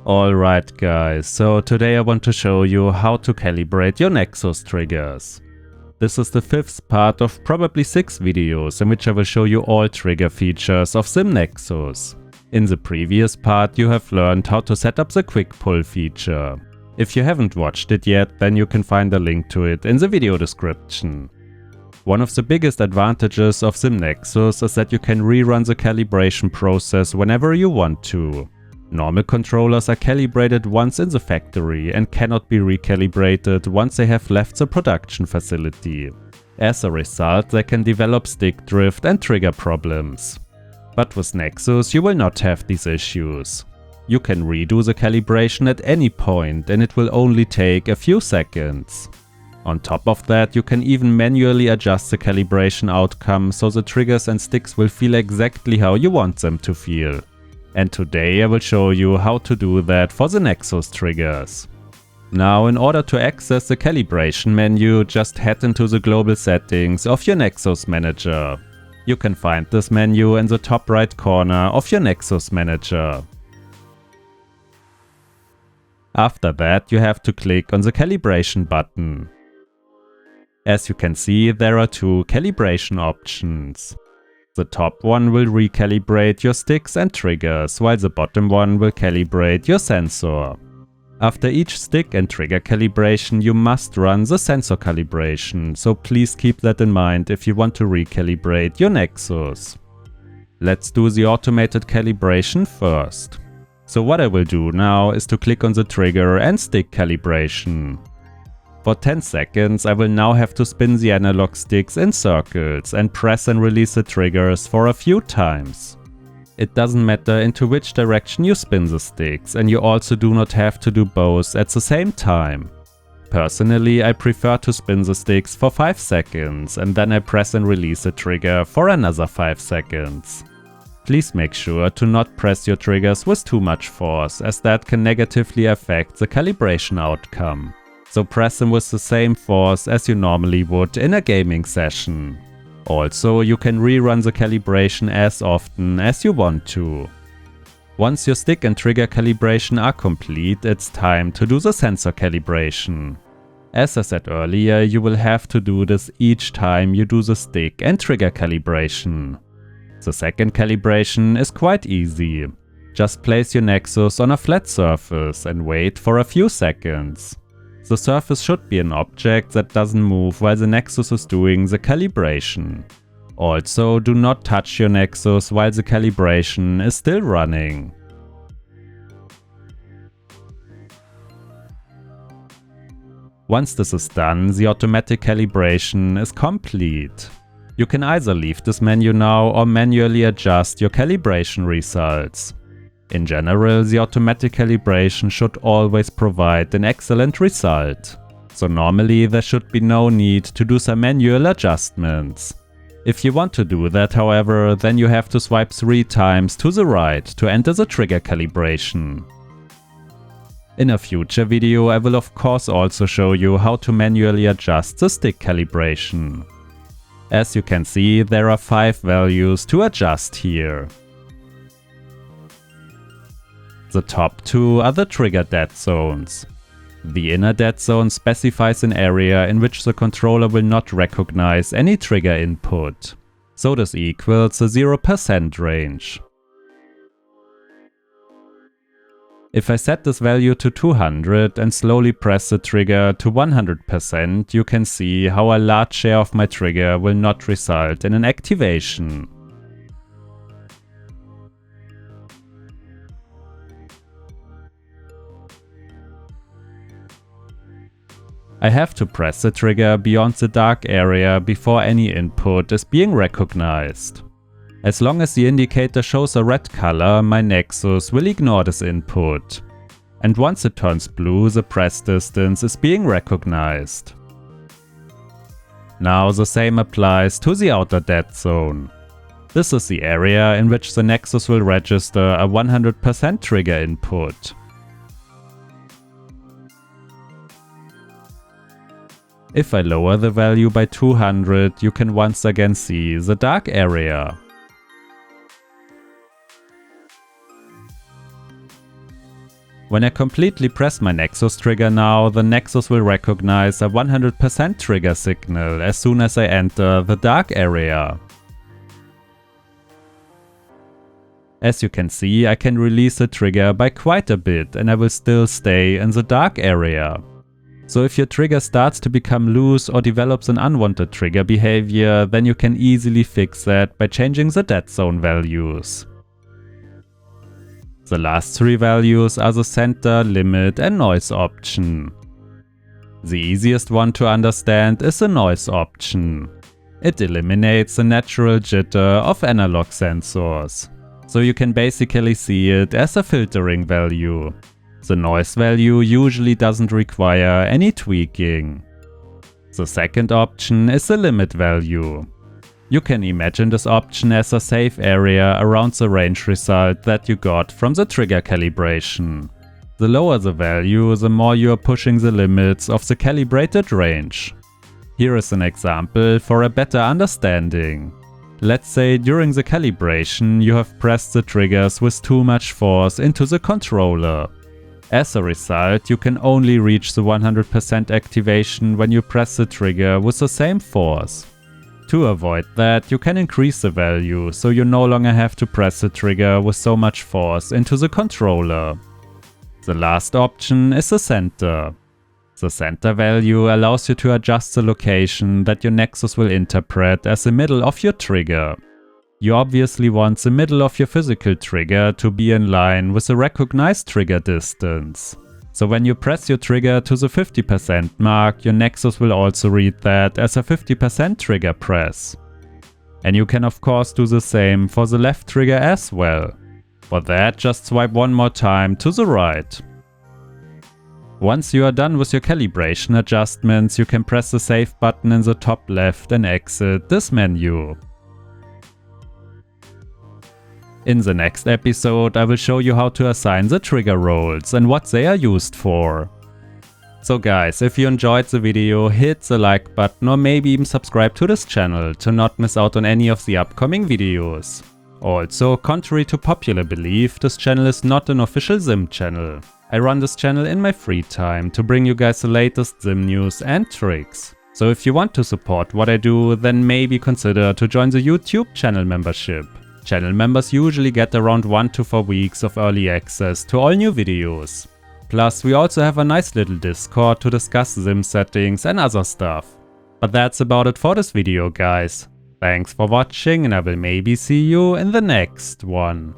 Alright guys, so today I want to show you how to calibrate your Nexus triggers. This is the 5th part of probably 6 videos in which I will show you all trigger features of XIM Nexus. In the previous part you have learned how to set up the quick pull feature. If you haven't watched it yet, then you can find a link to it in the video description. One of the biggest advantages of XIM Nexus is that you can rerun the calibration process whenever you want to. Normal controllers are calibrated once in the factory and cannot be recalibrated once they have left the production facility. As a result, they can develop stick drift and trigger problems. But with Nexus you will not have these issues. You can redo the calibration at any point and it will only take a few seconds. On top of that, you can even manually adjust the calibration outcome so the triggers and sticks will feel exactly how you want them to feel. And today I will show you how to do that for the Nexus triggers. Now, in order to access the calibration menu, just head into the global settings of your Nexus manager. You can find this menu in the top right corner of your Nexus manager. After that, you have to click on the calibration button. As you can see, there are two calibration options. The top one will recalibrate your sticks and triggers, while the bottom one will calibrate your sensor. After each stick and trigger calibration, you must run the sensor calibration, so please keep that in mind if you want to recalibrate your Nexus. Let's do the automated calibration first. So what I will do now is to click on the trigger and stick calibration. For 10 seconds I will now have to spin the analog sticks in circles and press and release the triggers for a few times. It doesn't matter into which direction you spin the sticks, and you also do not have to do both at the same time. Personally, I prefer to spin the sticks for 5 seconds and then I press and release the trigger for another 5 seconds. Please make sure to not press your triggers with too much force, as that can negatively affect the calibration outcome. So press them with the same force as you normally would in a gaming session. Also, you can rerun the calibration as often as you want to. Once your stick and trigger calibration are complete, it's time to do the sensor calibration. As I said earlier, you will have to do this each time you do the stick and trigger calibration. The second calibration is quite easy. Just place your Nexus on a flat surface and wait for a few seconds. The surface should be an object that doesn't move while the Nexus is doing the calibration. Also, do not touch your Nexus while the calibration is still running. Once this is done, the automatic calibration is complete. You can either leave this menu now or manually adjust your calibration results. In general, the automatic calibration should always provide an excellent result. So normally there should be no need to do some manual adjustments. If you want to do that, however, then you have to swipe 3 times to the right to enter the trigger calibration. In a future video I will of course also show you how to manually adjust the stick calibration. As you can see, there are 5 values to adjust here. The top 2 are the trigger dead zones. The inner dead zone specifies an area in which the controller will not recognize any trigger input. So this equals the 0% range. If I set this value to 200 and slowly press the trigger to 100%, you can see how a large share of my trigger will not result in an activation. I have to press the trigger beyond the dark area before any input is being recognized. As long as the indicator shows a red color, my Nexus will ignore this input. And once it turns blue, the press distance is being recognized. Now the same applies to the outer dead zone. This is the area in which the Nexus will register a 100% trigger input. If I lower the value by 200, you can once again see the dark area. When I completely press my Nexus trigger now, the Nexus will recognize a 100% trigger signal as soon as I enter the dark area. As you can see, I can release the trigger by quite a bit and I will still stay in the dark area. So if your trigger starts to become loose or develops an unwanted trigger behavior, then you can easily fix that by changing the dead zone values. The last three values are the center, limit and noise option. The easiest one to understand is the noise option. It eliminates the natural jitter of analog sensors. So you can basically see it as a filtering value. The noise value usually doesn't require any tweaking. The second option is the limit value. You can imagine this option as a safe area around the range result that you got from the trigger calibration. The lower the value, the more you are pushing the limits of the calibrated range. Here is an example for a better understanding. Let's say during the calibration you have pressed the triggers with too much force into the controller. As a result, you can only reach the 100% activation when you press the trigger with the same force. To avoid that, you can increase the value, so you no longer have to press the trigger with so much force into the controller. The last option is the center. The center value allows you to adjust the location that your Nexus will interpret as the middle of your trigger. You obviously want the middle of your physical trigger to be in line with the recognized trigger distance. So when you press your trigger to the 50% mark, your Nexus will also read that as a 50% trigger press. And you can of course do the same for the left trigger as well. For that, just swipe one more time to the right. Once you are done with your calibration adjustments, you can press the save button in the top left and exit this menu. In the next episode, I will show you how to assign the trigger roles and what they are used for. So guys, if you enjoyed the video, hit the like button or maybe even subscribe to this channel to not miss out on any of the upcoming videos. Also, contrary to popular belief, this channel is not an official XIM channel. I run this channel in my free time to bring you guys the latest XIM news and tricks. So if you want to support what I do, then maybe consider to join the YouTube channel membership. Channel members usually get around 1 to 4 weeks of early access to all new videos. Plus, we also have a nice little Discord to discuss XIM settings and other stuff. But that's about it for this video, guys. Thanks for watching and I will maybe see you in the next one.